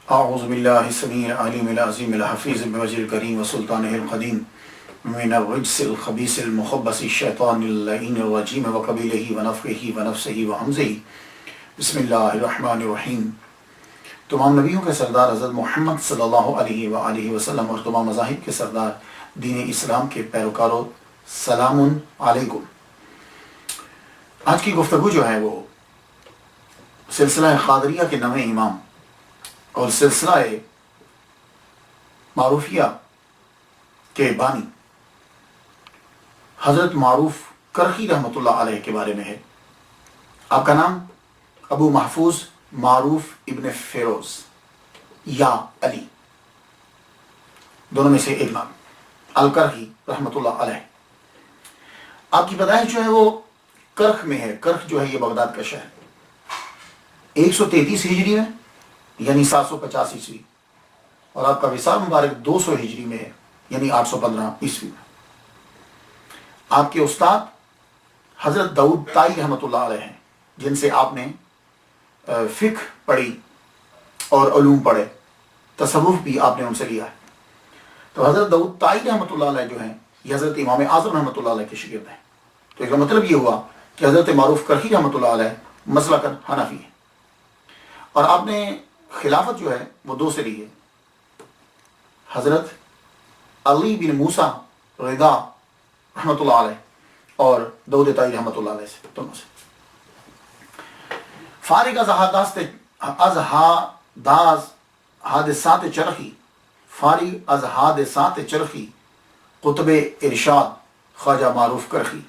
اعوذ باللہ السمیع العلیم العظیم الحفیظ بوجہ الکریم وسلطانہ القدیم من الرجس الخبیث المخبث الشیطان اللعین الرجیم وقبیلہ ونفخہ ونفسہ وہمزہ. بسم اللہ الرحمن الرحیم. تمام نبیوں کے سردار حضرت محمد صلی اللہ علیہ وآلہ وسلم اور تمام مذاہب کے سردار دین اسلام کے پیروکاروں، سلام علیکم. آج کی گفتگو جو ہے وہ سلسلہ قادریہ کے نویں امام اور سلسلہ معروفیہ کے بانی حضرت معروف کرخی رحمۃ اللہ علیہ کے بارے میں ہے. آپ کا نام ابو محفوظ معروف ابن فیروز یا علی، دونوں میں سے ایک نام، الکرخی رحمۃ اللہ علیہ. آپ کی پیدائش جو ہے وہ کرخ میں ہے. کرخ جو ہے یہ بغداد کا شہر، 133 ہجری میں یعنی 750 عیسوی، اور آپ کا وصال مبارک 200 ہجری میں ہے یعنی 815 عیسوی میں. آپ کے استاد حضرت داؤد طائی رحمۃ اللہ علیہ ہیں، جن سے آپ نے فقہ پڑھی اور علوم پڑھے، تصوف بھی آپ نے ان سے لیا ہے. تو حضرت داؤد طائی رحمۃ اللہ علیہ جو ہیں یہ حضرت امام اعظم رحمۃ اللہ علیہ کے شاگرد ہیں. تو اس کا مطلب یہ ہوا کہ حضرت معروف کرخی رحمۃ اللہ علیہ مسلکاً حنفی ہے. اور آپ نے خلافت جو ہے وہ دو سے لی ہے، حضرت علی بن موسیٰ رضا رحمۃ اللہ علیہ اور داؤد طائی رحمۃ اللہ علیہ سے، دونوں سے. فارغ از حادثات چرخی، فارغ از حادثات چرخی قطب ارشاد خواجہ معروف کرخی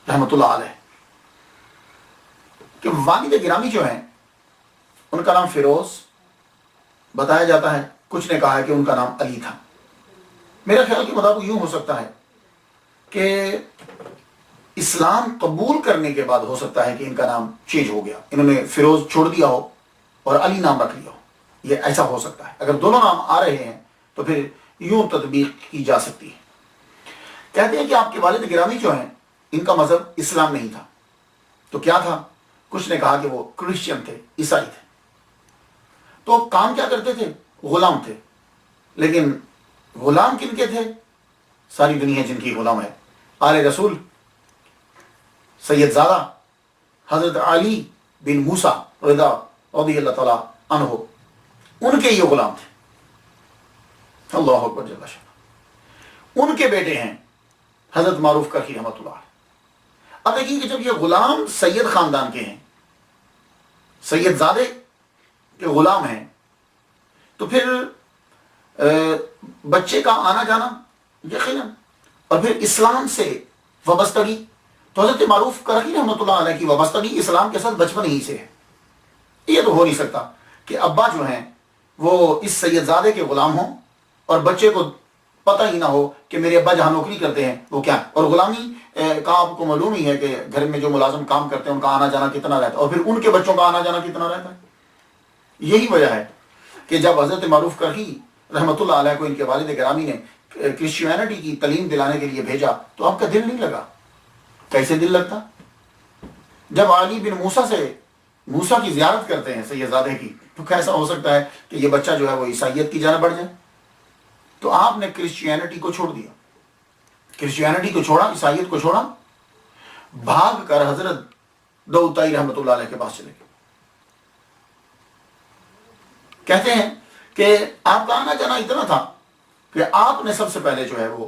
رحمۃ اللہ علیہ. کہ والد گرامی جو ہیں ان کا نام فیروز بتایا جاتا ہے، کچھ نے کہا ہے کہ ان کا نام علی تھا. میرے خیال کے مطابق یوں ہو سکتا ہے کہ اسلام قبول کرنے کے بعد ہو سکتا ہے کہ ان کا نام چینج ہو گیا، انہوں نے فیروز چھوڑ دیا ہو اور علی نام رکھ لیا ہو. یہ ایسا ہو سکتا ہے. اگر دونوں نام آ رہے ہیں تو پھر یوں تطبیق کی جا سکتی ہے. کہتے ہیں کہ آپ کے والد گرامی جو ہیں ان کا مذہب اسلام نہیں تھا. تو کیا تھا؟ کچھ نے کہا کہ وہ کرسچن تھے، عیسائی تھے. تو کام کیا کرتے تھے؟ غلام تھے. لیکن غلام کن کے تھے؟ ساری دنیا جن کی غلام ہے، آل رسول سید زادہ حضرت علی بن موسیٰ رضا رضی اللہ تعالیٰ عنہ، ان کے یہ غلام تھے. اللہ اکبر جل شانہ. ان کے بیٹے ہیں حضرت معروف کرخی رحمۃ اللہ علیہ. اب دیکھیے کہ جب یہ غلام سید خاندان کے ہیں، سید زادے کے غلام ہیں، تو پھر بچے کا آنا جانا یقیناً، اور پھر اسلام سے وابستگی. تو حضرت معروف کرخی رحمۃ اللہ علیہ کی وابستگی اسلام کے ساتھ بچپن ہی سے ہے. یہ تو ہو نہیں سکتا کہ ابا جو ہیں وہ اس سید زادے کے غلام ہوں اور بچے کو پتہ ہی نہ ہو کہ میرے ابا جہاں نوکری کرتے ہیں وہ کیا. اور غلامی کا آپ کو معلوم ہی ہے کہ گھر میں جو ملازم کام کرتے ہیں ان کا آنا جانا کتنا رہتا ہے، اور پھر ان کے بچوں کا آنا جانا کتنا رہتا ہے. یہی وجہ ہے کہ جب حضرت معروف کرخی رحمۃ اللہ علیہ کو ان کے والد گرامی نے کرسچینٹی کی تعلیم دلانے کے لیے بھیجا تو آپ کا دل نہیں لگا. کیسے دل لگتا؟ جب علی بن موسیٰ سے موسیٰ کی زیارت کرتے ہیں سید زادے کی، تو کیسا ہو سکتا ہے کہ یہ بچہ جو ہے وہ عیسائیت کی جانب بڑھ جائے؟ تو آپ نے کرسچینٹی کو چھوڑ دیا، کرسچینٹی کو چھوڑا، عیسائیت کو چھوڑا، بھاگ کر حضرت داؤد طائی رحمۃ اللہ علیہ کے پاس چلے گئے. کہتے ہیں کہ آپ کا آنا جانا اتنا تھا کہ آپ نے سب سے پہلے جو ہے وہ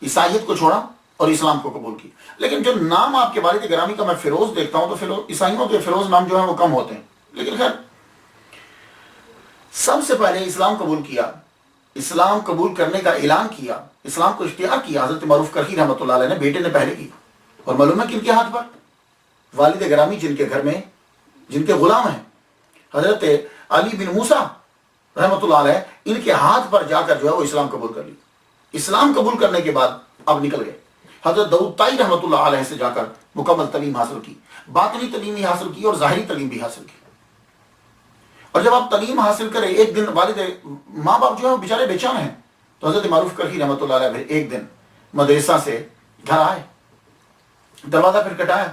عیسائیت کو چھوڑا اور اسلام کو قبول کی. لیکن جو نام آپ کے والد گرامی کا میں فیروز دیکھتا ہوں تو عیسائیوں کے فیروز نام جو ہے وہ کم ہوتے ہیں. لیکن خیر، سب سے پہلے اسلام قبول کیا، اسلام قبول کرنے کا اعلان کیا، اسلام کو اختیار کیا حضرت معروف کرخی رحمۃ اللہ علیہ نے. بیٹے نے پہلے کی. اور معلوم ہے کن کے ہاتھ پر؟ والد گرامی جن کے گھر میں جن کے غلام ہیں حضرت علی بن موسیٰ رحمۃ اللہ علیہ، ان کے ہاتھ پر جا کر جو ہے وہ اسلام قبول کر لی. اسلام قبول کرنے کے بعد اب نکل گئے. حضرت داؤد طائی رحمۃ اللہ علیہ سے جا کر مکمل تعلیم حاصل کی، باطنی تعلیم بھی حاصل کی اور ظاہری تعلیم بھی حاصل کی. اور جب آپ تعلیم حاصل کریں، ایک دن والد ماں باپ جو ہے وہ بیچارے بے چین ہیں، تو حضرت معروف کرخی رحمۃ اللہ علیہ ایک دن مدرسہ سے گھر آئے، دروازہ پھر کٹایا.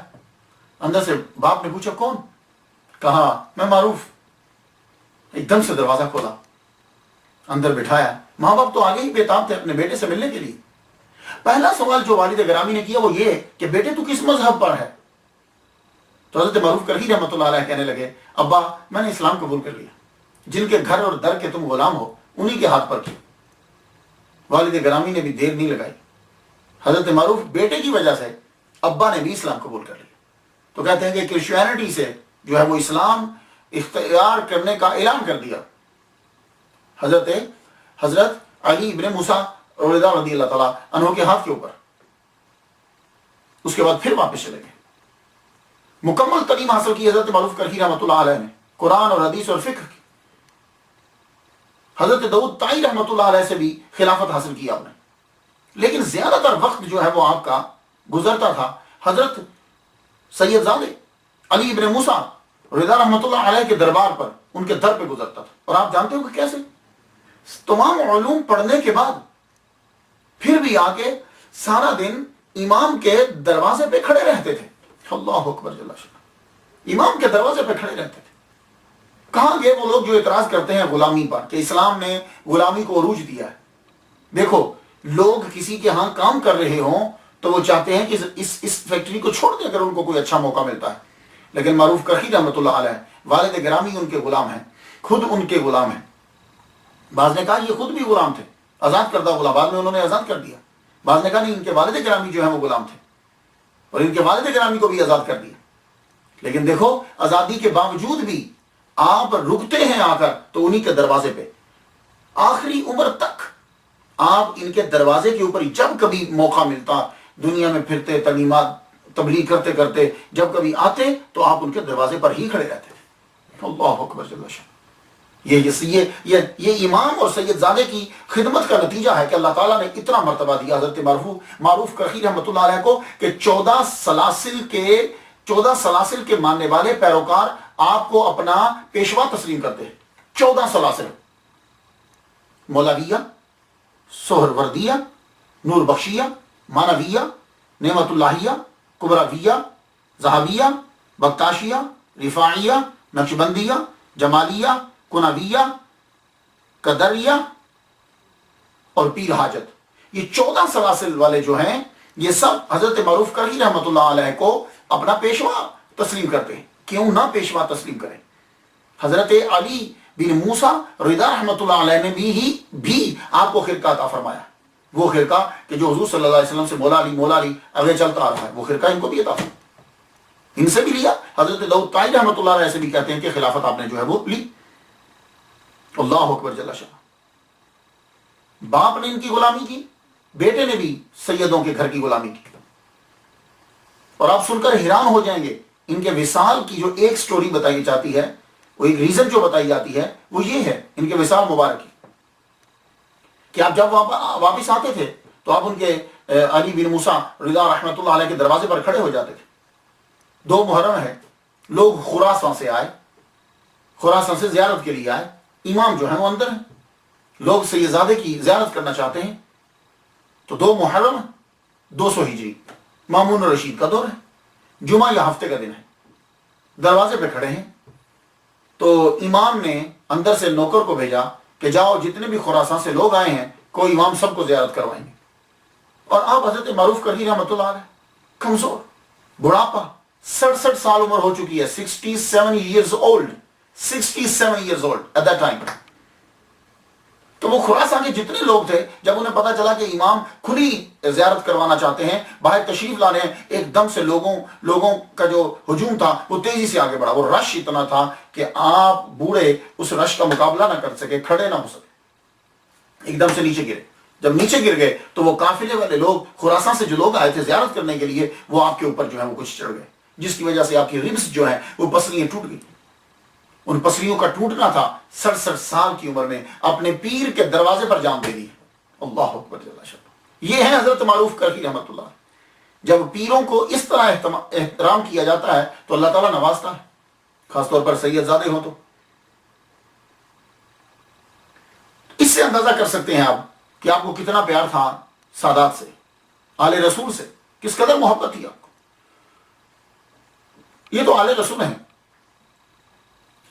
اندر سے باپ نے پوچھا کون؟ کہا میں معروف. ایک دم سے دروازہ کھولا، اندر بٹھایا. ماں باپ تو آگے ہی بےتاب تھے اپنے بیٹے سے ملنے کے لیے. پہلا سوال جو والد گرامی نے کیا وہ یہ کہ بیٹے تو کس مذہب پر ہے؟ تو حضرت معروف کرخی رحمۃ اللہ علیہ کہنے لگے ابا میں نے اسلام قبول کر لیا، جن کے گھر اور در کے تم غلام ہو انہی کے ہاتھ پر کی. والد گرامی نے بھی دیر نہیں لگائی. حضرت معروف بیٹے کی وجہ سے ابا نے بھی اسلام قبول کر لیا. تو کہتے ہیں کہ کرسچینٹی سے جو ہے وہ اسلام اختیار کرنے کا اعلان کر دیا حضرت علی ابن موسیٰ رضی اللہ تعالیٰ عنہ کے ہاتھ کے اوپر. اس کے بعد پھر واپس چلے گئے. مکمل تعلیم حاصل کی حضرت معروف کرخی رحمۃ اللہ علیہ نے، قرآن اور حدیث اور فقہ کی. حضرت داؤد طائی رحمۃ اللہ علیہ سے بھی خلافت حاصل کی آپ نے. لیکن زیادہ تر وقت جو ہے وہ آپ کا گزرتا تھا حضرت سید زادے علی ابن موسیٰ رضا رحمۃ اللہ علیہ کے دربار پر، ان کے در پہ گزرتا تھا. اور آپ جانتے ہو کہ کیسے؟ تمام علوم پڑھنے کے بعد پھر بھی آ کے سارا دن امام کے دروازے پہ کھڑے رہتے تھے. اللہ اکبر جل شانہ، امام کے دروازے پہ کھڑے رہتے تھے. کہاں گئے وہ لوگ جو اعتراض کرتے ہیں غلامی پر کہ اسلام نے غلامی کو عروج دیا ہے؟ دیکھو، لوگ کسی کے ہاں کام کر رہے ہوں تو وہ چاہتے ہیں کہ اس فیکٹری کو چھوڑ دیں اگر ان کو کوئی اچھا موقع ملتا ہے. لیکن معروف کرخی رحمۃ اللہ علیہ والد گرامی ان کے غلام ہیں، خود ان کے غلام ہیں. بعض نے کہا یہ خود بھی غلام تھے، آزاد کردہ غلام، بعد میں انہوں نے آزاد کر دیا. بعض نے کہا نہیں، ان کے والد گرامی جو ہیں وہ غلام تھے اور ان کے والد گرامی کو بھی آزاد کر دیا. لیکن دیکھو، آزادی کے باوجود بھی آپ رکتے ہیں آ کر تو انہی کے دروازے پہ. آخری عمر تک آپ ان کے دروازے کے اوپر جب کبھی موقع ملتا، دنیا میں پھرتے، تعلیمات تبلیغ کرتے کرتے جب کبھی آتے تو آپ ان کے دروازے پر ہی کھڑے رہتے تھے. اللہ اکبر جل شانہ. یہ امام اور سید زادے کی خدمت کا نتیجہ ہے کہ اللہ تعالیٰ نے اتنا مرتبہ دیا حضرت معروف کرخی رحمۃ اللہ علیہ کو کہ 14 سلاسل کے ماننے والے پیروکار آپ کو اپنا پیشوا تسلیم کرتے ہیں. 14 سلاسل، مولویہ، سہروردیہ، نور بخشیہ، مانویہ، نعمت اللہیہ، کبراویہ، ذہبیہ، بختاشیہ، رفاعیہ، نقشبندیہ، جمالیہ، کنویہ، قدریہ اور پیر حاجت. یہ 14 سلاسل والے جو ہیں یہ سب حضرت معروف کرخی رحمۃ اللہ علیہ کو اپنا پیشوا تسلیم کرتے ہیں. کیوں نہ پیشوا تسلیم کریں؟ حضرت علی بن موسیٰ رضا رحمۃ اللہ علیہ نے بھی آپ کو خرقہ عطا فرمایا. وہ خرقہ کہ جو حضور صلی اللہ علیہ وسلم سے مولا علی آگے چلتا آ رہا ہے، وہ خرقہ ان کو بھی عطا فرمایا. ان سے بھی لیا. حضرت داؤد طائی رحمۃ اللہ علیہ سے بھی کہتے ہیں کہ خلافت آپ نے جو ہے وہ لی. اللہ اکبر جل شانہ. باپ نے ان کی غلامی کی، بیٹے نے بھی سیدوں کے گھر کی غلامی کی. اور آپ سن کر حیران ہو جائیں گے، ان کے وصال کی جو ایک سٹوری بتائی جاتی ہے، وہ ایک ریزن جو بتائی جاتی ہے وہ یہ ہے ان کے وصال مبارک کی کہ آپ جب واپس آتے تھے تو آپ ان کے علی بن موسیٰ رضا رحمۃ اللہ علیہ کے دروازے پر کھڑے ہو جاتے تھے. 2 محرم ہے، لوگ خراسان سے آئے، خراسان سے زیارت کے لیے آئے. امام جو ہیں وہ اندر ہیں، لوگ سید زادے کی زیارت کرنا چاہتے ہیں. تو 2 محرم 200 ہجری مامون رشید کا دور ہے، جمعہ یا ہفتے کا دن ہے. دروازے پہ کھڑے ہیں تو امام نے اندر سے نوکر کو بھیجا کہ جاؤ جتنے بھی خراسان سے لوگ آئے ہیں کوئی امام سب کو زیارت کروائیں گے. اور آپ حضرت معروف کرخی رحمۃ اللہ علیہ کمزور، بڑھاپا، 67 سال عمر ہو چکی ہے. 67 years old at that time. تو وہ خراسان کے جتنے لوگ تھے، جب انہیں پتا چلا کہ امام کھلی زیارت کروانا چاہتے ہیں، باہر تشریف لانے ہیں، ایک دم سے لوگوں کا جو ہجوم تھا وہ تیزی سے آگے بڑھا. وہ رش اتنا تھا کہ آپ بوڑھے اس رش کا مقابلہ نہ کر سکے، کھڑے نہ ہو سکے، ایک دم سے نیچے گرے. جب نیچے گر گئے تو وہ قافلے والے لوگ، خراسان سے جو لوگ آئے تھے زیارت کرنے کے لیے، وہ آپ کے اوپر جو ہے وہ کچھ چڑھ گئے، جس کی وجہ سے آپ کی ربس جو ہیں وہ پسلیاں ٹوٹ گئی. ان پسلیوں کا ٹوٹنا تھا 67 سال کی عمر میں اپنے پیر کے دروازے پر جان دے دی. اللہ اکبر جل شانہ. یہ ہے حضرت معروف کرخی رحمۃ اللہ. جب پیروں کو اس طرح احترام کیا جاتا ہے تو اللہ تعالیٰ نوازتا ہے، خاص طور پر سید زادے ہوں تو. اس سے اندازہ کر سکتے ہیں آپ کہ آپ کو کتنا پیار تھا سادات سے، آل رسول سے، کس قدر محبت تھی آپ کو. یہ تو آل رسول ہیں.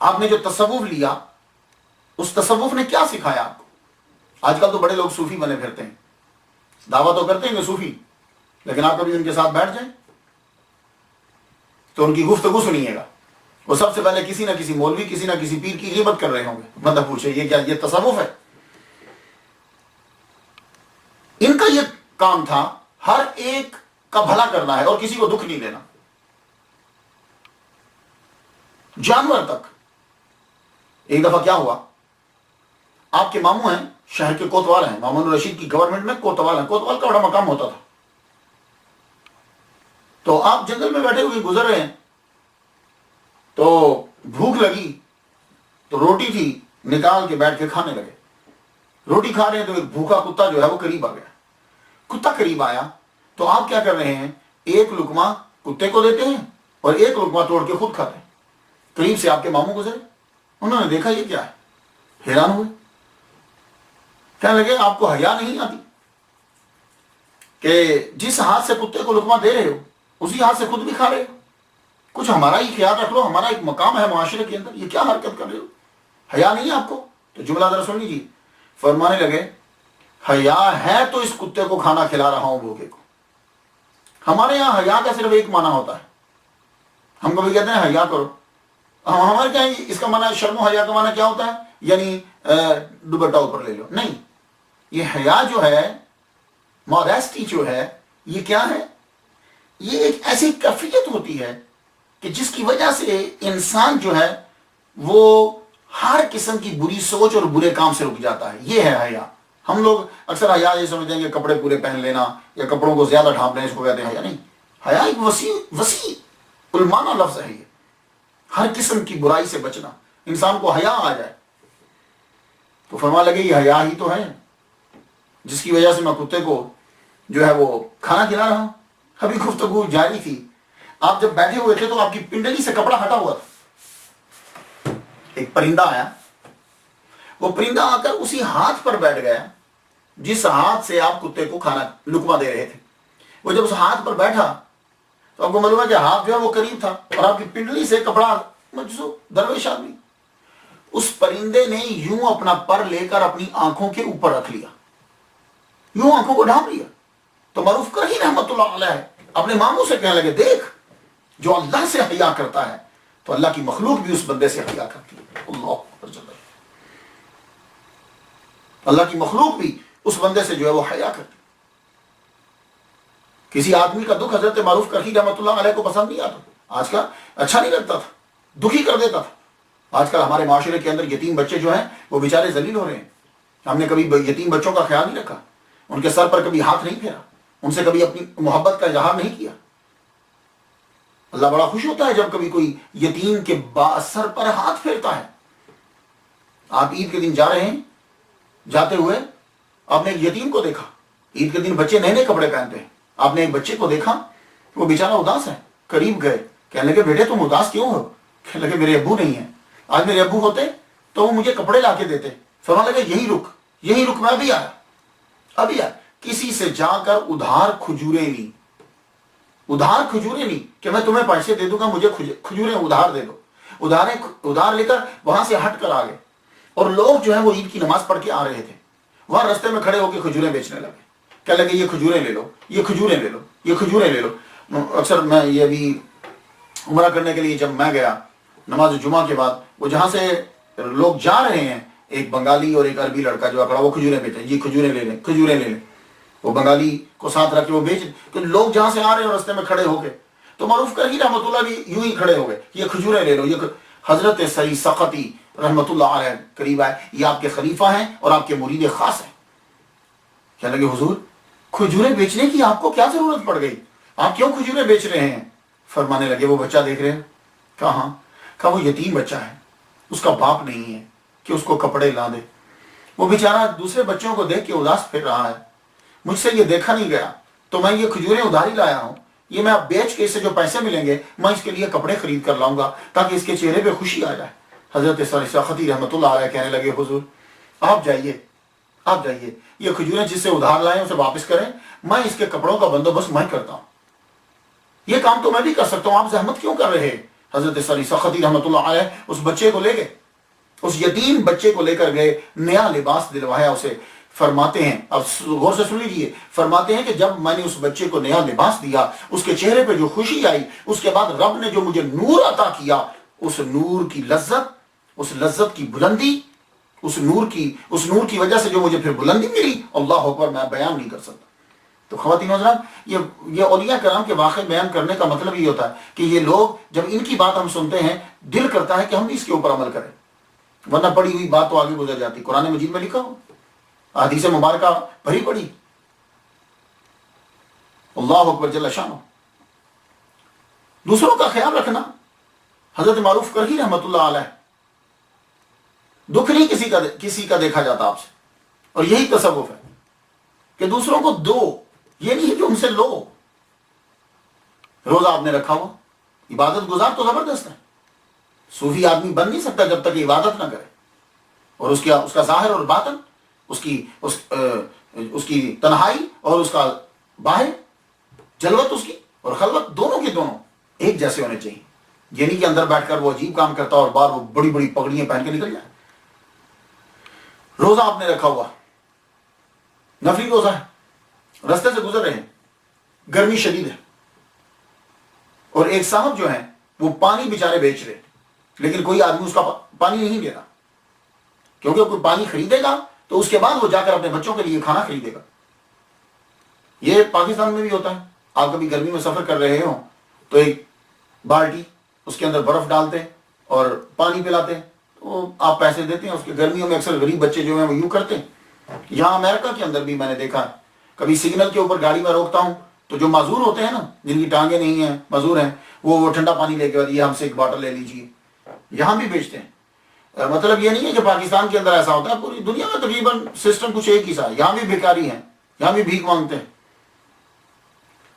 آپ نے جو تصوف لیا اس تصوف نے کیا سکھایا آپ کو؟ آج کل تو بڑے لوگ صوفی بنے پھرتے ہیں، دعویٰ تو کرتے ہیں کہ صوفی، لیکن آپ کبھی ان کے ساتھ بیٹھ جائیں تو ان کی گفتگو سنیے گا، وہ سب سے پہلے کسی نہ کسی مولوی، کسی نہ کسی پیر کی غیبت کر رہے ہوں گے، مطلب پوچھے یہ کیا، یہ تصوف ہے؟ ان کا یہ کام تھا ہر ایک کا بھلا کرنا ہے اور کسی کو دکھ نہیں دینا، جانور تک۔ ایک دفعہ کیا ہوا، آپ کے ماموں ہیں، شہر کے کوتوال ہیں، مامون الرشید کی گورنمنٹ میں کوتوال ہیں، کوتوال کا بڑا مقام ہوتا تھا، تو آپ جنگل میں بیٹھے ہوئے گزر رہے ہیں تو بھوک لگی تو روٹی تھی، نکال کے بیٹھ کے کھانے لگے، روٹی کھا رہے ہیں تو ایک بھوکا کتا جو ہے وہ قریب آ گیا، کتا قریب آیا تو آپ کیا کر رہے ہیں، ایک لقمہ کتے کو دیتے ہیں اور ایک لقمہ توڑ کے خود کھاتے ہیں۔ قریب سے آپ کے ماموں گزرے، انہوں نے دیکھا یہ کیا ہے، حیران ہوئے، کہنے لگے آپ کو حیا نہیں آتی کہ جس ہاتھ سے کتے کو لقمہ دے رہے ہو اسی ہاتھ سے خود بھی کھا رہے ہو، کچھ ہمارا ہی خیال رکھ لو، ہمارا ایک مقام ہے معاشرے کے اندر، یہ کیا حرکت کر رہے ہو، حیا نہیں ہے آپ کو؟ تو جملہ ذرا سن لیجیے، فرمانے لگے حیا ہے تو اس کتے کو کھانا کھلا رہا ہوں بھوکے کو۔ ہمارے یہاں حیا کا صرف ایک معنی ہوتا ہے، ہم کبھی کہتے ہیں حیا کرو، ہمارے کیا اس کا معنی شرم و حیا کا معنی کیا ہوتا ہے، یعنی دوپٹہ اوپر لے لو، نہیں، یہ حیا جو ہے، ماڈیسٹی جو ہے، یہ کیا ہے، یہ ایک ایسی کیفیت ہوتی ہے کہ جس کی وجہ سے انسان جو ہے وہ ہر قسم کی بری سوچ اور برے کام سے رک جاتا ہے، یہ ہے حیا۔ ہم لوگ اکثر حیا یہ سمجھتے ہیں کہ کپڑے پورے پہن لینا یا کپڑوں کو زیادہ ڈھانپ لینا، اس کو کہتے ہیں حیا، نہیں، حیا ایک وسیع المعنی لفظ ہے، یہ ہر قسم کی برائی سے بچنا، انسان کو حیا آ جائے تو فرما لگے یہ حیا ہی تو ہے جس کی وجہ سے میں کتے کو جو ہے وہ کھانا کھلا رہا ہوں۔ ابھی گفتگو جاری تھی، آپ جب بیٹھے ہوئے تھے تو آپ کی پنڈلی سے کپڑا ہٹا ہوا تھا، ایک پرندہ آیا، وہ پرندہ آ کر اسی ہاتھ پر بیٹھ گیا جس ہاتھ سے آپ کتے کو کھانا لقمہ دے رہے تھے۔ وہ جب اس ہاتھ پر بیٹھا تو آپ کو معلوم ہے کہ ہاتھ جو ہے وہ قریب تھا اور آپ کی پنڈلی سے کپڑا مجزو، درویش آدمی، اس پرندے نے یوں اپنا پر لے کر اپنی آنکھوں کے اوپر رکھ لیا، یوں آنکھوں کو ڈھانپ لیا، تو معروف کرہی رحمت اللہ علیہ اپنے ماموں سے کہنے لگے دیکھ، جو اللہ سے حیا کرتا ہے تو اللہ کی مخلوق بھی اس بندے سے حیا کرتی ہے، اللہ اکبر جل۔ اللہ کی مخلوق بھی اس بندے سے جو ہے وہ حیا کرتی۔ کسی آدمی کا دکھ حضرت معروف کرہی رحمت اللہ علیہ کو پسند نہیں آتا، آج کا اچھا نہیں لگتا تھا، دکھی کر دیتا تھا۔ آج کل ہمارے معاشرے کے اندر یتیم بچے جو ہیں وہ بیچارے ذلیل ہو رہے ہیں، ہم نے کبھی یتیم بچوں کا خیال نہیں رکھا، ان کے سر پر کبھی ہاتھ نہیں پھیرا، ان سے کبھی اپنی محبت کا اظہار نہیں کیا۔ اللہ بڑا خوش ہوتا ہے جب کبھی کوئی یتیم کے سر پر ہاتھ پھیرتا ہے۔ آپ عید کے دن جا رہے ہیں، جاتے ہوئے آپ نے ایک یتیم کو دیکھا، عید کے دن بچے نئے نئے کپڑے پہنتے ہیں، آپ نے ایک بچے کو دیکھا وہ بیچارہ اداس ہے، قریب گئے، کہنے لگے بیٹے تم اداس کیوں ہو؟ کہنے لگے میرے ابو نہیں ہیں، آج میرے ابو ہوتے تو وہ مجھے کپڑے لا کے دیتے۔ فرمانے لگے یہی رک میں ابھی آیا، کسی سے جا کر ادھار کھجوریں لی، کہ میں تمہیں پیسے دے دوں گا، مجھے کھجوریں ادھار دے دو، ادھار لے کر وہاں سے ہٹ کر آ گئے، اور لوگ جو ہے وہ عید کی نماز پڑھ کے آ رہے تھے، وہاں رستے میں کھڑے ہو کے کھجوریں بیچنے لگے، کہنے لگے یہ کھجوریں لے لو، یہ کھجوریں لے لو، یہ کھجوریں لے لو۔ اکثر میں یہ ابھی عمرہ کرنے کے لیے جب میں گیا نماز جمعہ کے بعد، وہ جہاں سے لوگ جا رہے ہیں، ایک بنگالی اور ایک عربی لڑکا جو کھڑا وہ کھجوریں بیچے، یہ کھجوریں لے لیں، وہ بنگالی کو ساتھ رکھ کے وہ بیچ، کہ لوگ جہاں سے آ رہے ہیں رستے میں کھڑے ہو کے، تو معروف کرہی رحمت اللہ بھی یوں ہی کھڑے ہو گئے، یہ کھجوریں لے لو، یہ حضرت سعید سقطی رحمت اللہ علیہ قریب آئے، یہ آپ کے خلیفہ ہیں اور آپ کے مرید خاص ہیں۔ کہنے لگے حضور کھجوریں بیچنے کی آپ کو کیا ضرورت پڑ گئی، آپ کیوں کھجوریں بیچ رہے ہیں؟ فرمانے لگے وہ بچہ دیکھ رہے ہیں، کہا وہ یتیم بچہ ہے، اس کا باپ نہیں ہے کہ اس کو کپڑے لا دے، وہ بیچارہ دوسرے بچوں کو دیکھ کے اداس پھر رہا ہے، مجھ سے یہ دیکھا نہیں گیا تو میں یہ کھجوریں ادھاری لایا ہوں، یہ میں اب بیچ کے اس سے جو پیسے ملیں گے میں اس کے لیے کپڑے خرید کر لاؤں گا تاکہ اس کے چہرے پہ خوشی آ جائے۔ حضرت سختی رحمت اللہ علیہ کہنے لگے حضور آپ جائیے، یہ کھجوریں جس سے ادھار لائیں اسے واپس کریں، میں اس کے کپڑوں کا بندوبست میں کرتا ہوں، یہ کام تو میں بھی کر سکتا ہوں، آپ زحمت کیوں کر رہے؟ حضرت سختی رحمت اللہ علیہ اس بچے کو لے گئے، اس یتیم بچے کو لے کر گئے، نیا لباس دلوایا اسے. فرماتے ہیں، اب غور سے سن لیجیے، فرماتے ہیں کہ جب میں نے اس بچے کو نیا لباس دیا، اس کے چہرے پہ جو خوشی آئی، اس کے بعد رب نے جو مجھے نور عطا کیا، اس نور کی لذت، اس لذت کی بلندی، اس نور کی وجہ سے جو مجھے پھر بلندی ملی، اللہ اکبر، میں بیان نہیں کر سکتا. تو خواتین حضرات، یہ اولیاء کرام کے واقعے بیان کرنے کا مطلب یہ ہوتا ہے کہ یہ لوگ جب ان کی بات ہم سنتے ہیں، دل کرتا ہے کہ ہم بھی اس کے اوپر عمل کریں، ورنہ پڑی ہوئی بات تو آگے گزر جاتی. قرآن مجید میں لکھا ہو، حدیث مبارکہ بھری پڑی. اللہ اکبر جل شانہ. دوسروں کا خیال رکھنا، حضرت معروف کرہی رحمۃ اللہ علیہ، دکھ نہیں کسی کا دیکھا جاتا آپ سے، اور یہی تصوف ہے کہ دوسروں کو دو، یہ نہیں ہے کہ ان سے لو. روزہ آپ نے رکھا ہوا، عبادت گزار تو زبردست ہے، صوفی آدمی بن نہیں سکتا جب تک عبادت نہ کرے، اور اس کا ظاہر اور باطن، اس کی تنہائی اور اس کا باہر، جلوت اس کی اور خلوت، دونوں کے دونوں ایک جیسے ہونے چاہیے. یہ نہیں کہ اندر بیٹھ کر وہ عجیب کام کرتا اور باہر وہ بڑی بڑی پگڑیاں پہن کے نکل جائے. روزہ آپ نے رکھا ہوا، نفلی روزہ ہے، رستے سے گزر رہے ہیں، گرمی شدید ہے، اور ایک صاحب جو ہیں وہ پانی بیچارے بیچ رہے، لیکن کوئی آدمی اس کا پانی نہیں دے رہا، کیونکہ کوئی پانی خریدے گا تو اس کے بعد وہ جا کر اپنے بچوں کے لیے کھانا خریدے گا. یہ پاکستان میں بھی ہوتا ہے. آپ کبھی گرمی میں سفر کر رہے ہو تو ایک بالٹی، اس کے اندر برف ڈالتے ہیں اور پانی پلاتے ہیں، تو آپ پیسے دیتے ہیں اس کے. گرمیوں میں اکثر غریب بچے جو ہیں وہ یوں کرتے ہیں. یہاں امریکہ کے اندر بھی میں نے دیکھا ہے، کبھی سگنل کے اوپر گاڑی میں روکتا ہوں تو جو معذور ہوتے ہیں نا، جن کی ٹانگیں نہیں ہیں، معذور ہیں، وہ ٹھنڈا پانی لے کے، یہ ہم سے ایک باٹل لے لیجیے. یہاں بھی بیچتے ہیں. مطلب یہ نہیں ہے کہ پاکستان کے اندر ایسا ہوتا ہے، پوری دنیا میں تقریباً سسٹم کچھ ایک ہی سا ہے. یہاں بھی بھکاری ہیں، یہاں بھی بھیک مانگتے ہیں.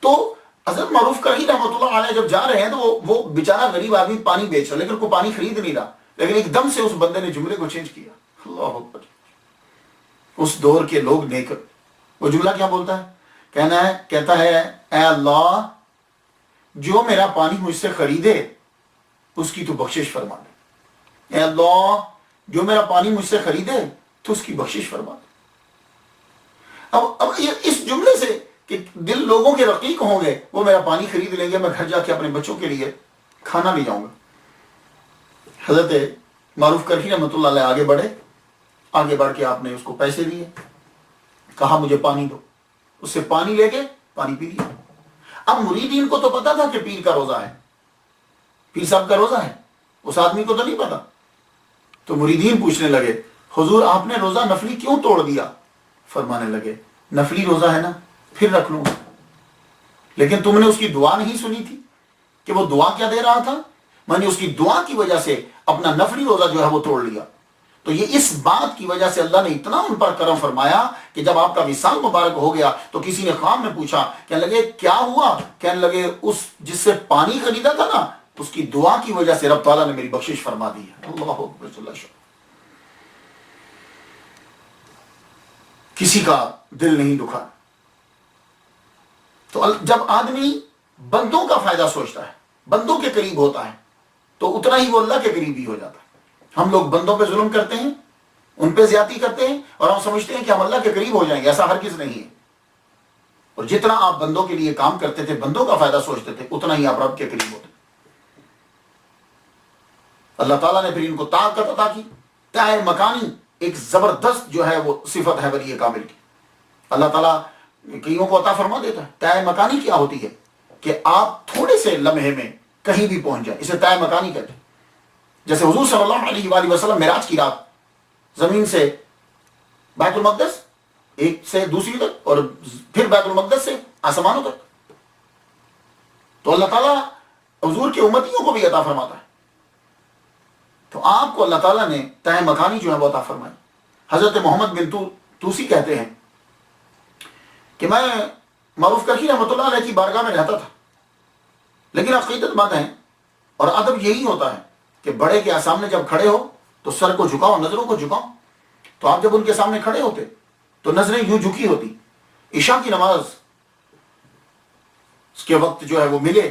تو حضرت معروف کرہی رحمۃ اللہ علیہ جب جا رہے ہیں تو وہ بیچارہ غریب آدمی پانی بیچ رہا، لیکن کوئی پانی خرید نہیں رہا، لیکن ایک دم سے اس بندے نے جملے کو چینج کیا. اللہ اکبر. اس دور کے لوگ نیک، وہ جملہ کیا بولتا ہے؟ کہتا ہے اے اللہ، جو میرا پانی مجھ سے خریدے اس کی تو بخشش فرما دے. اے اللہ، جو میرا پانی مجھ سے خریدے تو اس کی بخشش فرما دے. اب یہ اس جملے سے کہ دل لوگوں کے رقیق ہوں گے، وہ میرا پانی خرید لیں گے، میں گھر جا کے اپنے بچوں کے لیے کھانا لے جاؤں گا. حضرت معروف کرہی رحمۃ اللہ علیہ آگے بڑھے، آگے بڑھ کے آپ نے اس کو پیسے دیے، کہا مجھے پانی دو، اس سے پانی لے کے پانی پی لیا. اب مریدین کو تو پتا تھا کہ پیر کا روزہ ہے، پیر صاحب کا روزہ ہے، اس آدمی کو تو نہیں پتا. تو مریدین پوچھنے لگے حضور آپ نے روزہ نفلی کیوں توڑ دیا؟ فرمانے لگے نفلی روزہ ہے نا، پھر رکھ لوں. لیکن تم نے اس کی دعا نہیں سنی تھی کہ وہ دعا کیا دے رہا تھا؟ میں نے اس کی دعا کی وجہ سے اپنا نفلی روزہ جو ہے وہ توڑ لیا. تو یہ اس بات کی وجہ سے اللہ نے اتنا ان پر کرم فرمایا کہ جب آپ کا وصال مبارک ہو گیا تو کسی نے خواب میں پوچھا، کہنے لگے کیا ہوا؟ کہنے لگے اس جس سے پانی خریدا تھا نا، اس کی دعا کی وجہ سے رب تعالیٰ نے میری بخشش فرما دی ہے. اللہ اکبر. کسی کا دل نہیں دکھا. تو جب آدمی بندوں کا فائدہ سوچتا ہے، بندوں کے قریب ہوتا ہے، تو اتنا ہی وہ اللہ کے قریب بھی ہو جاتا ہے. ہم لوگ بندوں پہ ظلم کرتے ہیں، ان پہ زیادتی کرتے ہیں، اور ہم سمجھتے ہیں کہ ہم اللہ کے قریب ہو جائیں گے. ایسا ہرگز نہیں ہے. اور جتنا آپ بندوں کے لیے کام کرتے تھے، بندوں کا فائدہ سوچتے تھے، اتنا ہی آپ رب کے قریب ہوتے. اللہ تعالیٰ نے پھر ان کو طاقت عطا کی. تائر مکانی ایک زبردست جو ہے وہ صفت ہے ولی کامل کی. اللہ تعالیٰ کئیوں کو عطا فرما دیتا ہے. تائر مکانی کیا ہوتی ہے؟ کہ آپ تھوڑے سے لمحے میں کہیں بھی پہنچ جائیں، اسے تائر مکانی کہتے ہیں. جیسے حضور صلی اللہ علیہ وآلہ وسلم معراج کی رات زمین سے بیت المقدس ایک سے دوسری تک، اور پھر بیت المقدس سے آسمانوں تک. تو اللہ تعالیٰ حضور کے امتیوں کو بھی عطا فرماتا ہے. تو آپ کو اللہ تعالیٰ نے تائر مکانی جو ہے وہ عطا فرمائی. حضرت محمد بن توسی کہتے ہیں کہ میں معروف کرہی رحمۃ اللہ علیہ کی بارگاہ میں رہتا تھا، لیکن عقیدت مند ہیں، اور ادب یہی ہوتا ہے کہ بڑے کے سامنے جب کھڑے ہو تو سر کو جھکاؤ، نظروں کو جھکاؤ. تو آپ جب ان کے سامنے کھڑے ہوتے تو نظریں یوں جھکی ہوتی. عشاء کی نماز اس کے وقت جو ہے وہ ملے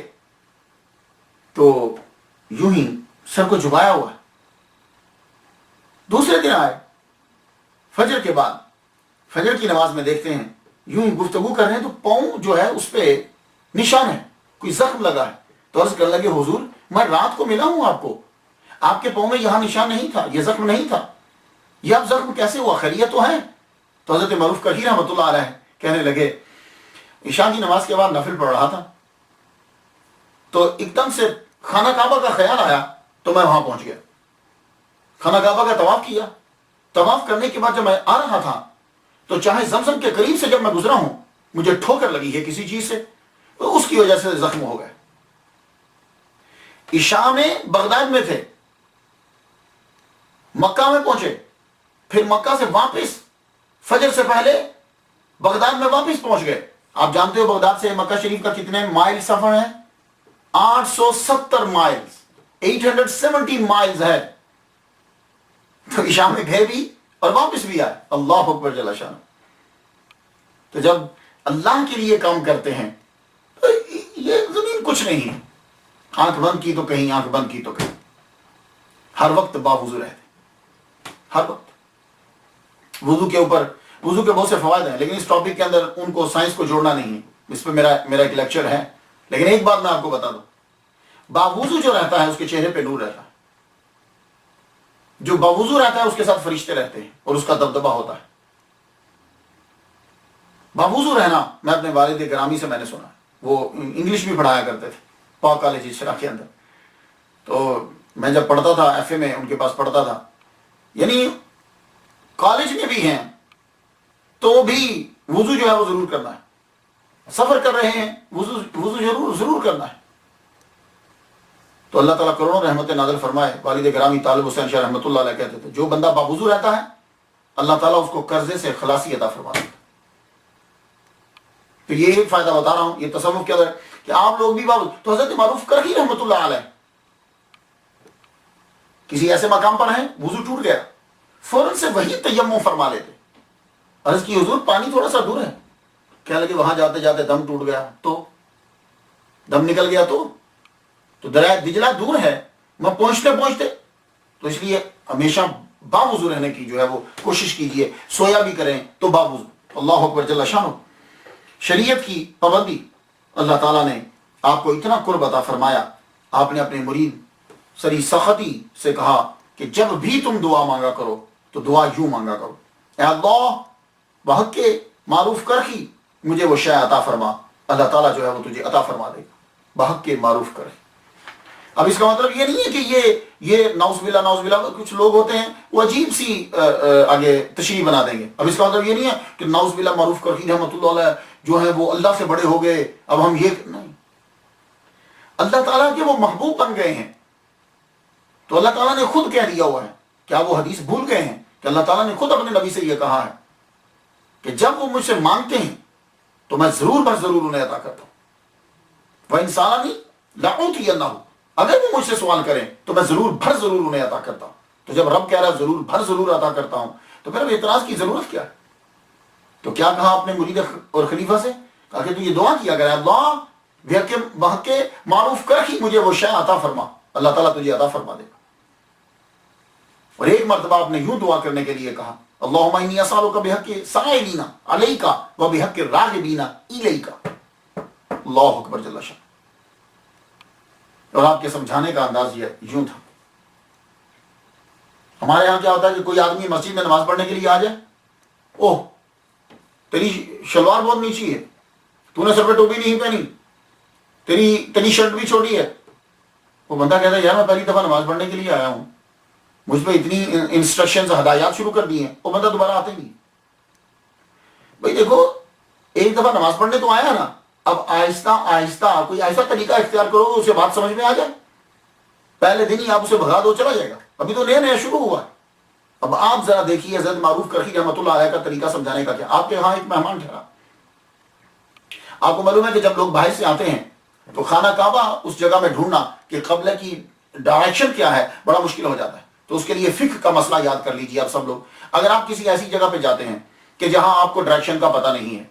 تو یوں ہی سر کو جھکایا ہوا ہے. دوسرے دن آئے فجر کے بعد، فجر کی نماز میں دیکھتے ہیں یوں ہی گفتگو کر رہے ہیں تو پاؤں جو ہے اس پہ نشان ہے، کوئی زخم لگا ہے. تو عرض کرنے لگے حضور میں رات کو ملا ہوں آپ کو، آپ کے پاؤں میں یہاں نشان نہیں تھا، یہ زخم نہیں تھا، یہ اب زخم کیسے ہوا، خیریت تو ہے؟ تو حضرت معروف کرخی رحمۃ اللہ علیہ کہنے لگے عشاء کی نماز کے بعد نفل پڑھ رہا تھا تو ایک دم سے خانہ کعبہ کا خیال آیا تو میں وہاں پہنچ گیا، خانہ کعبہ کا طواف کیا. طواف کرنے کے بعد جب میں آ رہا تھا تو چاہے زمزم کے قریب سے جب میں گزرا ہوں مجھے ٹھوکر لگی ہے کسی چیز سے، تو اس کی وجہ سے زخم ہو گئے. عشاء میں بغداد میں تھے، مکہ میں پہنچے، پھر مکہ سے واپس فجر سے پہلے بغداد میں واپس پہنچ گئے. آپ جانتے ہو بغداد سے مکہ شریف کا کتنے مائل سفر ہے؟ 870 مائلز، 870 مائلز ہے. تو عشاء میں گئے بھی اور واپس بھی آئے. اللہ اکبر جل شانہ. تو جب اللہ کے لیے کام کرتے ہیں تو یہ زمین کچھ نہیں ہے، آنکھ بند کی تو کہیں، آنکھ بند کی تو کہیں، ہر وقت باوضو رہتے، ہر وقت. وضو کے اوپر، وضو کے بہت سے فوائد ہیں لیکن اس ٹاپک کے اندر ان کو سائنس کو جوڑنا نہیں ہے، اس پہ میرا ایک لیکچر ہے. لیکن ایک بات میں آپ کو بتا دوں، باوضو جو رہتا ہے اس کے چہرے پہ نور رہتا ہے، جو باوضو رہتا ہے اس کے ساتھ فرشتے رہتے ہیں اور اس کا دبدبہ ہوتا ہے. باوضو رہنا میں اپنے والد گرامی سے میں نے سنا، وہ انگلش بھی پڑھایا کرتے تھے پاک کالج شرح کے اندر. تو میں جب پڑھتا تھا ایف اے میں ان کے پاس پڑھتا تھا، یعنی کالج میں بھی ہیں تو بھی وضو جو ہے وہ ضرور کرنا ہے. سفر کر رہے ہیں وضو ضرور کرنا ہے. تو اللہ تعالیٰ کروڑوں رحمت نازل فرمائے. والد گرامی طالب حسین شاہ رحمۃ اللہ علیہ کہتے تھے جو بندہ باوضو رہتا ہے اللہ تعالیٰ اس کو قرضے سے خلاصی عطا فرماتا ہے. تو یہ ایک فائدہ بتا رہا ہوں، یہ تصوف کیا ہے کہ آپ لوگ بھی باوضو. تو حضرت معروف کرخی رحمۃ اللہ علیہ کسی ایسے مقام پر ہیں وضو ٹوٹ گیا، فوراً سے وہی تیمم فرما لیتے. عرض کی حضور پانی تھوڑا سا دور ہے، کہنے لگے وہاں جاتے جاتے دم ٹوٹ گیا تو دم نکل گیا تو دریائے دجلہ دور ہے، میں پہنچتے تو اس لیے ہمیشہ باوضو رہنے کی جو ہے وہ کوشش کیجئے. سویا بھی کریں تو باوضو. اللہ اکبر جل شانہ. شریعت کی پابندی، اللہ تعالیٰ نے آپ کو اتنا قرب عطا فرمایا. آپ نے اپنے مرید سری سختی سے کہا کہ جب بھی تم دعا مانگا کرو تو دعا یوں مانگا کرو، اے اللہ بحق کے معروف کرخی مجھے وہ شے عطا فرما. اللہ تعالیٰ جو ہے وہ تجھے عطا فرما دے گا بحق کے معروف کرخی. اب اس کا مطلب یہ نہیں ہے کہ یہ نعوذ باللہ کچھ لوگ ہوتے ہیں وہ عجیب سی آگے تشریح بنا دیں گے. اب اس کا مطلب یہ نہیں ہے کہ نعوذ باللہ معروف کرخی رحمۃ اللہ علیہ جو ہے وہ اللہ سے بڑے ہو گئے، اب ہم یہ نہیں. اللہ تعالیٰ کے وہ محبوب بن گئے ہیں تو اللہ تعالیٰ نے خود کہہ دیا ہوا ہے. کیا وہ حدیث بھول گئے ہیں کہ اللہ تعالیٰ نے خود اپنے نبی سے یہ کہا ہے کہ جب وہ مجھ سے مانگتے ہیں تو میں ضرور بر ضرور انہیں عطا کرتا ہوں. وَإِن سَأَلَنِي لَأُعْطِيَنَّهُ، اگر وہ مجھ سے سوال کریں تو میں ضرور بھر ضرور انہیں عطا کرتا ہوں. تو جب رب کہہ رہا ہے ضرور بھر ضرور عطا کرتا ہوں تو پھر اب اعتراض کی ضرورت کیا ہے؟ تو کیا کہا اپنے مرید اور خلیفہ سے؟ کہا کہ تو یہ دعا کیا کرے اللہ بحق کے معروف کرخی مجھے وہ شے عطا فرما، اللہ تعالیٰ تجھے عطا فرما دے گا. اور ایک مرتبہ آپ نے یوں دعا کرنے کے لیے کہا اللہم انی اسالک بحق سائلین علیک و بحق راغبین الیک. اللہ اکبر جل شانہ. اور آپ کے سمجھانے کا انداز یہ یوں تھا. ہمارے یہاں کیا ہوتا ہے کہ کوئی آدمی مسجد میں نماز پڑھنے کے لیے آ جائے، اوہ تیری شلوار بہت نیچی ہے، تو نے سر پہ ٹوپی نہیں پہنی، تیری شرٹ بھی چھوٹی ہے. وہ بندہ کہتا ہے یار میں پہلی دفعہ نماز پڑھنے کے لیے آیا ہوں، مجھ پہ اتنی انسٹرکشنز ہدایات شروع کر دی ہیں. وہ بندہ دوبارہ آتے نہیں. بھائی دیکھو ایک دفعہ نماز پڑھنے تو آیا نا، اب آہستہ آہستہ کوئی ایسا طریقہ اختیار کرو اسے بات سمجھ میں آ جائے. پہلے دن ہی آپ اسے بھگا دو چلا جائے گا، ابھی تو نیا شروع ہوا ہے. اب آپ ذرا دیکھیے حضرت معروف کرخی رحمۃ اللہ علیہ کا طریقہ سمجھانے کا کیا. آپ کے ہاں ایک مہمان ٹھہرا، آپ کو معلوم ہے کہ جب لوگ باہر سے آتے ہیں تو خانہ کعبہ اس جگہ میں ڈھونڈنا کہ قبلہ کی ڈائریکشن کیا ہے بڑا مشکل ہو جاتا ہے. تو اس کے لیے فقہ کا مسئلہ یاد کر لیجیے آپ سب لوگ. اگر آپ کسی ایسی جگہ پہ جاتے ہیں کہ جہاں آپ کو ڈائریکشن کا پتہ نہیں ہے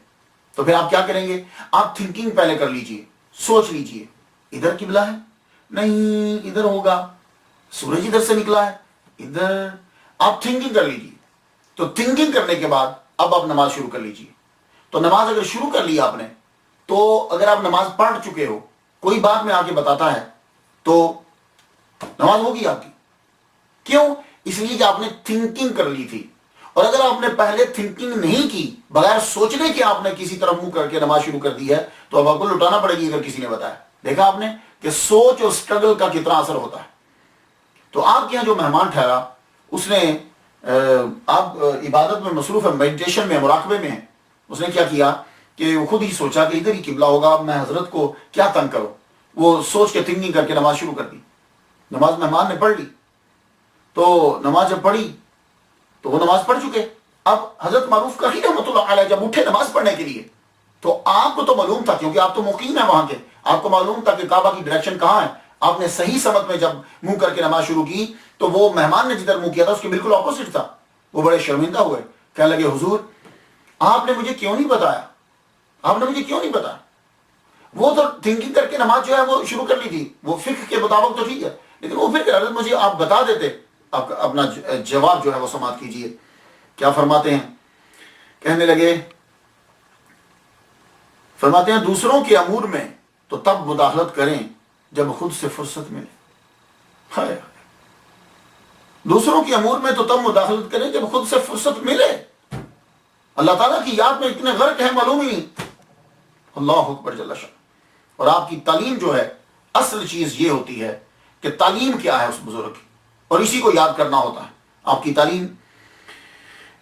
تو پھر آپ کیا کریں گے؟ آپ تھنکنگ پہلے کر لیجیے، سوچ لیجیے ادھر قبلہ ہے نہیں ادھر ہوگا، سورج ادھر سے نکلا ہے ادھر، آپ تھنکنگ کر لیجیے. تو تھنکنگ کرنے کے بعد اب آپ نماز شروع کر لیجیے. تو نماز اگر شروع کر لی آپ نے, تو اگر آپ نماز پڑھ چکے ہو, کوئی بات میں آ کے بتاتا ہے تو نماز ہوگی آپ کی. کیوں؟ اس لیے کہ آپ نے تھنکنگ کر لی تھی. اور اگر آپ نے پہلے تھنکنگ نہیں کی, بغیر سوچنے کے آپ نے کسی طرف منہ کر کے نماز شروع کر دی ہے, تو اب آپ کو لٹانا پڑے گی اگر کسی نے بتایا. دیکھا آپ نے کہ سوچ اور سٹرگل کا کتنا اثر ہوتا ہے. تو آپ کے یہاں جو مہمان ٹھہرا, اس نے آپ عبادت میں مصروف ہے, میڈیٹیشن میں, مراقبے میں ہے, اس نے کیا کیا کہ وہ خود ہی سوچا کہ ادھر ہی قبلہ ہوگا, اب میں حضرت کو کیا تنگ کروں. وہ سوچ کے تھنکنگ کر کے نماز شروع کر دی. نماز مہمان نے پڑھ لی. تو نماز جب پڑھی تو وہ نماز پڑھ چکے. اب حضرت معروف کرخی رحمۃ اللہ علیہ جب اٹھے نماز پڑھنے کے لیے, تو آپ کو تو معلوم تھا, کیونکہ آپ تو مقیم ہیں وہاں کے, آپ کو معلوم تھا کہ کعبہ کی ڈائریکشن کہاں ہے. آپ نے صحیح سمت میں جب منہ کر کے نماز شروع کی, تو وہ مہمان نے جدھر منہ کیا تھا اس کے بالکل اپوزٹ تھا. وہ بڑے شرمندہ ہوئے, کہنے لگے حضور آپ نے مجھے کیوں نہیں بتایا, آپ نے مجھے کیوں نہیں بتایا. وہ تو تھنکنگ کر کے نماز جو ہے وہ شروع کر لی تھی, وہ فقہ کے مطابق تو ٹھیک ہے, لیکن وہ پھر حضرت مجھے آپ بتا دیتے. آپ اپنا جواب جو ہے وہ سماعت کیجئے. کیا فرماتے ہیں؟ کہنے لگے, فرماتے ہیں دوسروں کے امور میں تو تب مداخلت کریں جب خود سے فرصت ملے. ہائے, دوسروں کے امور میں تو تب مداخلت کریں جب خود سے فرصت ملے. اللہ تعالیٰ کی یاد میں اتنے غرق ہیں معلوم ہی نہیں. اللہ اکبر جل شان. اور آپ کی تعلیم جو ہے, اصل چیز یہ ہوتی ہے کہ تعلیم کیا ہے اس بزرگ کی, اور اسی کو یاد کرنا ہوتا ہے. آپ کی تعلیم,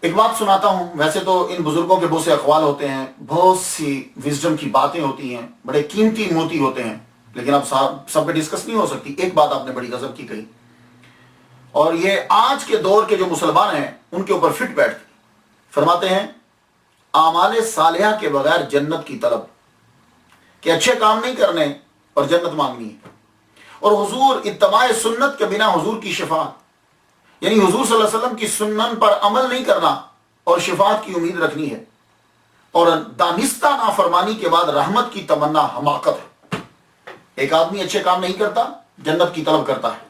ایک بات سناتا ہوں, ویسے تو ان بزرگوں کے بہت سے اقوال ہوتے ہیں, بہت سی وزڈم کی باتیں ہوتی ہیں, بڑے قیمتی موتی ہوتے ہیں, لیکن اب سب پہ ڈسکس نہیں ہو سکتی. ایک بات آپ نے بڑی غضب کی کہی, اور یہ آج کے دور کے جو مسلمان ہیں ان کے اوپر فٹ بیٹھتی. فرماتے ہیں اعمال صالحہ کے بغیر جنت کی طلب, کہ اچھے کام نہیں کرنے اور جنت مانگنی ہے. اور حضور اتباع سنت کے بنا حضور کی شفاعت, یعنی حضور صلی اللہ علیہ وسلم کی سنن پر عمل نہیں کرنا اور شفاعت کی امید رکھنی ہے. اور دانستہ نافرمانی کے بعد رحمت کی تمنا حماقت ہے. ایک آدمی اچھے کام نہیں کرتا, جنت کی طلب کرتا ہے,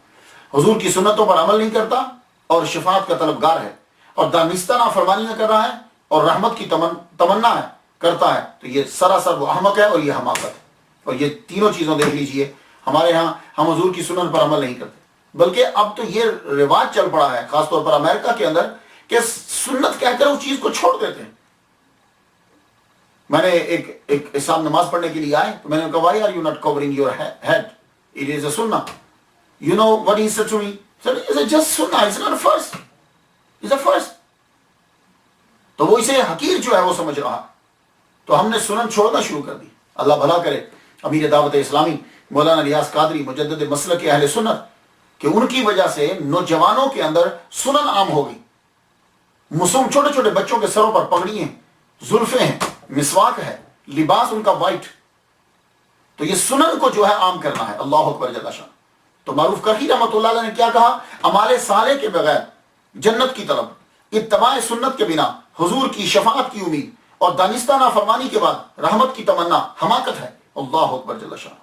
حضور کی سنتوں پر عمل نہیں کرتا اور شفاعت کا طلبگار ہے, اور دانستہ نافرمانی کر رہا ہے اور رحمت کی تمنا ہے کرتا ہے, تو یہ سراسر وہ احمق ہے اور یہ حماقت ہے. اور یہ تینوں چیزوں دیکھ لیجئے, ہمارے ہاں ہم حضور کی سنن پر عمل نہیں کرتے, بلکہ اب تو یہ رواج چل پڑا ہے خاص طور پر امریکہ کے اندر کہ سنت کہہ کر اس چیز کو چھوڑ دیتے ہیں. میں نے ایک صاحب نماز پڑھنے کے لیے آئے, تو میں نے کہا why are you not covering your head, it is a sunnah. You know what he said to me? He said it's just sunnah, it's not a first, it's a first. تو وہ اسے حقیر جو ہے وہ سمجھ رہا, تو ہم نے سنن چھوڑنا شروع کر دی. اللہ بھلا کرے امیر دعوت اسلامی مولانا ریاض قادری مجدد مسلک اہل سنت, کہ ان کی وجہ سے نوجوانوں کے اندر سنن عام ہو گئی. معصوم چھوٹے چھوٹے بچوں کے سروں پر پگڑی ہیں, زلفیں ہیں, مسواک ہے, لباس ان کا وائٹ. تو یہ سنن کو جو ہے عام کرنا ہے. اللہ اکبر جل شان. تو معروف کرخی رحمۃ اللہ علیہ نے کیا کہا, اعمال صالح کے بغیر جنت کی طلب, اتباع سنت کے بنا حضور کی شفاعت کی امید, اور دانستہ نافرمانی کے بعد رحمت کی تمنا حماقت ہے. اللہ اکبر جل شان.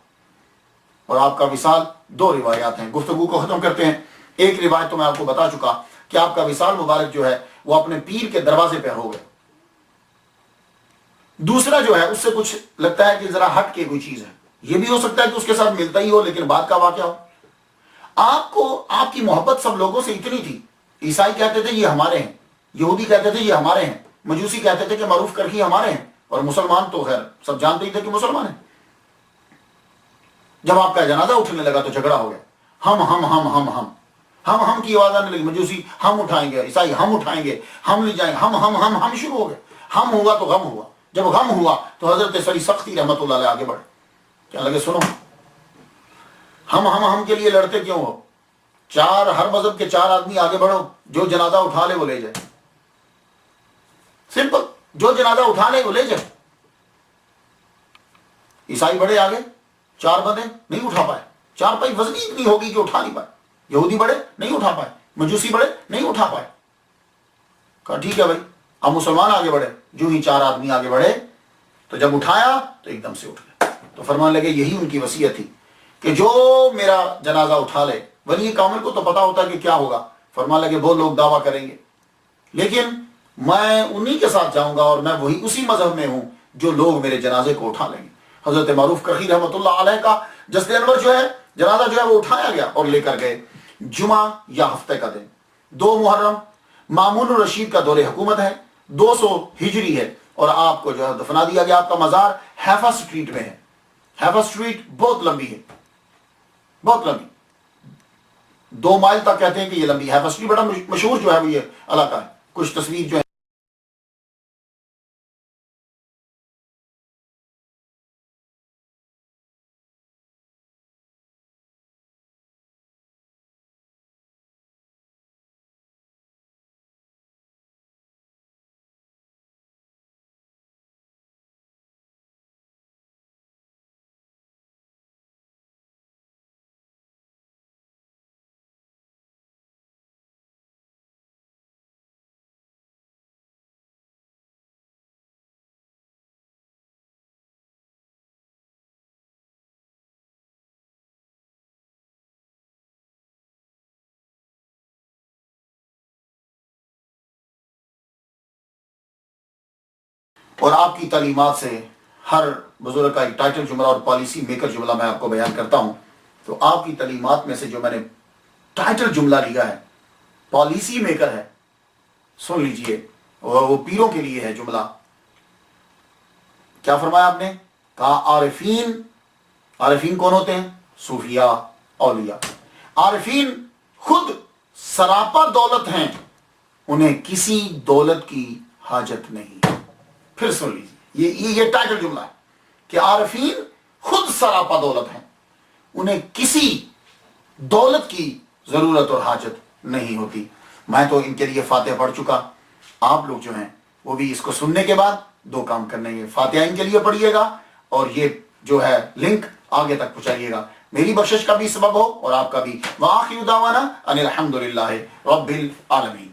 اور آپ کا وصال دو روایات ہیں. گفتگو کو ختم کرتے ہیں. ایک روایت تو میں آپ کو بتا چکا کہ آپ کا وصال مبارک جو ہے وہ اپنے پیر کے دروازے پہ ہو گئے. دوسرا جو ہے اس سے کچھ لگتا ہے کہ ذرا ہٹ کے کوئی چیز ہے, یہ بھی ہو سکتا ہے کہ اس کے ساتھ ملتا ہی ہو لیکن بعد کا واقعہ ہو. آپ کو آپ کی محبت سب لوگوں سے اتنی تھی, عیسائی کہتے تھے یہ ہمارے ہیں, یہودی کہتے تھے یہ ہمارے ہیں, مجوسی کہتے تھے کہ معروف کرخی ہمارے ہیں, اور مسلمان تو خیر سب جانتے ہی تھے کہ مسلمان ہیں. جب آپ کا جنازہ اٹھنے لگا تو جھگڑا ہو گیا. ہم ہم ہم ہم ہم ہم ہم کی آواز آنے لگی. مجوسی ہم اٹھائیں گے, عیسائی ہم اٹھائیں گے, ہم لے جائیں, ہم شروع ہو گئے. ہم ہوا تو غم ہوا. جب غم ہوا تو حضرت سری سختی رحمت اللہ علیہ آگے بڑھے, کیا لگے سنو ہم کے لیے لڑتے کیوں ہو, ہر مذہب کے 4 آدمی آگے بڑھو, جو جنازہ اٹھا لے وہ لے جائے. سمپل, جو جنازہ اٹھا لے وہ لے جائے. عیسائی بڑے آگے, 4 بندے نہیں اٹھا پائے, 4 پائی وزنی اتنی ہوگی کہ اٹھا نہیں پائے. یہودی بڑے نہیں اٹھا پائے, مجوسی بڑے نہیں اٹھا پائے. کہا ٹھیک ہے بھائی, اب مسلمان آگے بڑھے. جو ہی 4 آدمی آگے بڑھے تو جب اٹھایا تو ایک دم سے اٹھ گئے. تو فرمان لگے یہی ان کی وصیت تھی کہ جو میرا جنازہ اٹھا لے. ولی کامل کو تو پتا ہوتا کہ کیا ہوگا, فرمانے لگے وہ لوگ دعویٰ کریں گے لیکن میں انہی کے ساتھ جاؤں گا اور میں وہی اسی مذہب میں ہوں جو لوگ میرے جنازے کو اٹھا لیں گے۔ حضرت معروف کرخی رحمۃ اللہ علیہ کا جسد انور جو ہے جنازہ جو ہے وہ اٹھایا گیا اور لے کر گئے۔ جمعہ یا ہفتے کا دن 2 محرم مامون الرشید کا دور حکومت ہے، 200 ہجری ہے، اور آپ کو جو ہے دفنا دیا گیا۔ آپ کا مزار حیفا سٹریٹ میں ہے۔ حیفا سٹریٹ بہت لمبی ہے، بہت لمبی، 2 مائل تک کہتے ہیں کہ یہ لمبی ہے۔ حیفا سٹریٹ بڑا مشہور جو ہے وہ یہ علاقہ ہے۔ کچھ تصویر جو ہے اور آپ کی تعلیمات سے ہر بزرگ کا ایک ٹائٹل جملہ اور پالیسی میکر جملہ میں آپ کو بیان کرتا ہوں۔ تو آپ کی تعلیمات میں سے جو میں نے ٹائٹل جملہ لیا ہے، پالیسی میکر ہے، سن لیجئے، وہ پیروں کے لیے ہے جملہ۔ کیا فرمایا آپ نے؟ کہا عارفین، عارفین کون ہوتے ہیں؟ صوفیاء، اولیاء۔ عارفین خود سراپا دولت ہیں، انہیں کسی دولت کی حاجت نہیں۔ پھر سن لیجیے، یہ ٹائٹل جملہ ہے کہ عارفین خود سراپا دولت ہیں، انہیں کسی دولت کی ضرورت اور حاجت نہیں ہوتی۔ میں تو ان کے لیے فاتحہ پڑھ چکا، آپ لوگ جو ہیں وہ بھی اس کو سننے کے بعد 2 کام کرنے ہیں۔ فاتحہ ان کے لیے پڑھیے گا اور یہ جو ہے لنک آگے تک پہنچائیے گا، میری بخشش کا بھی سبب ہو اور آپ کا بھی۔ وآخر دعوانا ان الحمدللہ رب العالمین۔